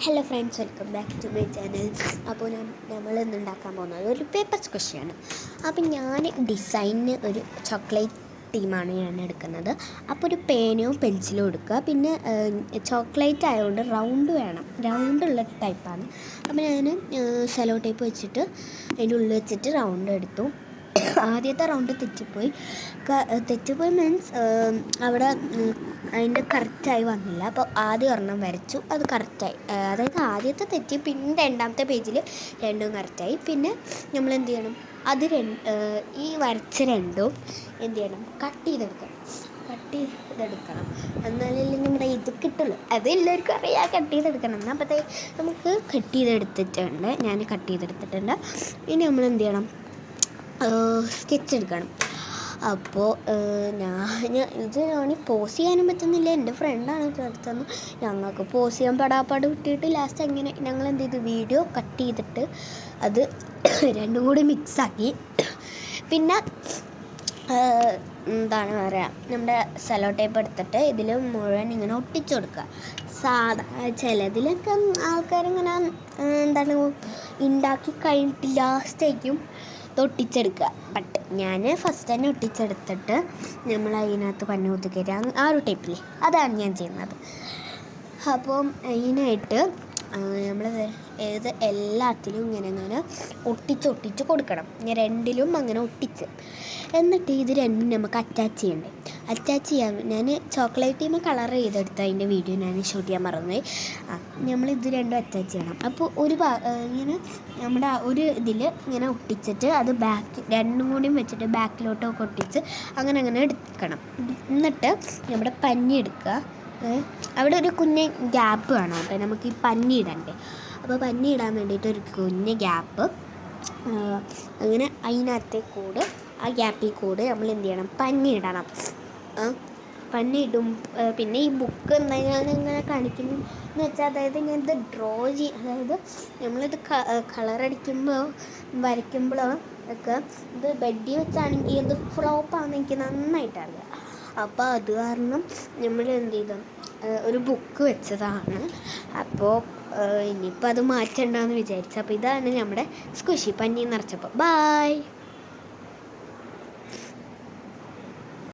Hello friends, welcome back to my channel. അപ്പോൾ നമ്മൾ ഇന്ന് ഉണ്ടാക്കാൻ പോകുന്നത് ഒരു പേപ്പർ സ്ക്വഷിയാണ്. അപ്പോൾ ഞാൻ ഡിസൈനിന് ഒരു ചോക്ലേറ്റ് ടീമാണ് ഞാൻ എടുക്കുന്നത്. അപ്പോൾ ഒരു പേനയും പെൻസിലും എടുക്കുക. പിന്നെ ചോക്ലേറ്റ് ആയതുകൊണ്ട് റൗണ്ട് വേണം, റൗണ്ടുള്ള ടൈപ്പാണ്. അപ്പോൾ ഞാൻ സെലോ ടേപ്പ് വെച്ചിട്ട് അതിൻ്റെ ഉള്ളിൽ വെച്ചിട്ട് റൗണ്ട് എടുത്തു. ആദ്യത്തെ റൗണ്ട് തെറ്റിപ്പോയി മീൻസ് അവിടെ അതിൻ്റെ കറക്റ്റായി വന്നില്ല. അപ്പോൾ ആദ്യം ഒരെണ്ണം വരച്ചു, അത് കറക്റ്റായി. അതായത് ആദ്യത്തെ തെറ്റി, പിന്നെ രണ്ടാമത്തെ പേജിൽ രണ്ടും കറക്റ്റായി. പിന്നെ നമ്മൾ എന്ത് ചെയ്യണം, അത് ഈ വരച്ച രണ്ടും എന്ത് ചെയ്യണം, കട്ട് ചെയ്തെടുക്കണം. എന്നാലേ നമ്മുടെ ഇത് കിട്ടുള്ളൂ. അത് എല്ലാവർക്കും അറിയാം, കട്ട് ചെയ്തെടുക്കണം. അപ്പോഴത്തേ നമുക്ക് കട്ട് ചെയ്തെടുത്തിട്ടുണ്ട്. ഞാൻ കട്ട് ചെയ്തെടുത്തിട്ടുണ്ട്. ഇനി നമ്മൾ എന്ത് ചെയ്യണം, സ്കെച്ച് എടുക്കണം. അപ്പോൾ ഞാൻ പോസ് ചെയ്യാനും പറ്റുന്നില്ല. എൻ്റെ ഫ്രണ്ടാണ് ചേർത്തത്. ഞങ്ങൾക്ക് പോസ് ചെയ്യാൻ പടാപ്പാട് വിട്ടിട്ട് ലാസ്റ്റ് അങ്ങനെ ഞങ്ങൾ എന്ത് ചെയ്തു, വീഡിയോ കട്ട് ചെയ്തിട്ട് അത് രണ്ടും കൂടി മിക്സാക്കി. പിന്നെ എന്താണ് പറയുക, നമ്മുടെ സെലോ ടേപ്പ് എടുത്തിട്ട് ഇതിൽ മുഴുവൻ ഇങ്ങനെ ഒട്ടിച്ചു കൊടുക്കുക. ചിലതിലൊക്കെ ആൾക്കാരിങ്ങനെ എന്താണ് ഉണ്ടാക്കി കഴിഞ്ഞിട്ട് ലാസ്റ്റായിരിക്കും ഒട്ടിച്ചെടുക്കുക. ബട്ട് ഞാൻ ഫസ്റ്റ് തന്നെ ഒട്ടിച്ചെടുത്തിട്ട് നമ്മൾ അതിനകത്ത് പഞ്ഞി കുത്തിക്കയറ്റി ആ ഒരു ടൈപ്പിൽ അതാണ് ഞാൻ ചെയ്യുന്നത്. അപ്പം അതിനായിട്ട് നമ്മൾ എല്ലാത്തിലും ഇങ്ങനെ ഒട്ടിച്ച് കൊടുക്കണം. ഞാൻ രണ്ടിലും അങ്ങനെ ഒട്ടിച്ച്, എന്നിട്ട് ഇത് രണ്ടും നമുക്ക് അറ്റാച്ച് ചെയ്യാൻ ഞാൻ ചോക്ലേറ്റിന് കളർ ചെയ്തെടുത്ത് അതിൻ്റെ വീഡിയോ ഞാൻ ഷൂട്ട് ചെയ്യാൻ മറന്നുപോയി. നമ്മളിത് രണ്ടും അറ്റാച്ച് ചെയ്യണം. അപ്പോൾ ഇങ്ങനെ നമ്മുടെ ഒരു ഇതിൽ ഇങ്ങനെ ഒട്ടിച്ചിട്ട് അത് രണ്ടും കൂടിയും വെച്ചിട്ട് ബാക്കിലോട്ടൊക്കെ ഒട്ടിച്ച് അങ്ങനെ എടുക്കണം. എന്നിട്ട് നമ്മുടെ പഞ്ഞി എടുക്കുക. അവിടെ ഒരു കുഞ്ഞ് ഗ്യാപ്പ് വേണം കേട്ടോ, നമുക്ക് ഈ പഞ്ഞി ഇടണ്ടേ. അപ്പോൾ പഞ്ഞി ഇടാൻ വേണ്ടിയിട്ട് ഒരു കുഞ്ഞ് ഗ്യാപ്പ്, അങ്ങനെ അതിനകത്തേക്കൂടെ ആ ഗ്യാപ്പിൽ കൂടെ നമ്മൾ എന്ത് ചെയ്യണം, പഞ്ഞി ഇടണം. പഞ്ഞി ഇടും. പിന്നെ ഈ ബുക്ക് ഇങ്ങനെ കാണിക്കുന്നു എന്ന് വെച്ചാൽ, അതായത് ഞാനിത് ഡ്രോ അതായത് നമ്മളിത് കളറടിക്കുമ്പോൾ വരയ്ക്കുമ്പോഴോ ഒക്കെ ഇത് ബെഡി വെച്ചാണെങ്കിൽ ഇത് ഫ്ലോപ്പാണെന്ന് എനിക്ക് നന്നായിട്ട് അറിയാം. അപ്പോൾ അത് കാരണം നമ്മൾ എന്ത് ചെയ്തു, ഒരു ബുക്ക് വെച്ചതാണ്. അപ്പോൾ ഇനിയിപ്പോൾ അത് മാറ്റണ്ടെന്ന് വിചാരിച്ചു. അപ്പോൾ ഇതാണ് നമ്മുടെ സ്ക്വിഷി പഞ്ഞി നിറച്ചപ്പോൾ. ബായ്.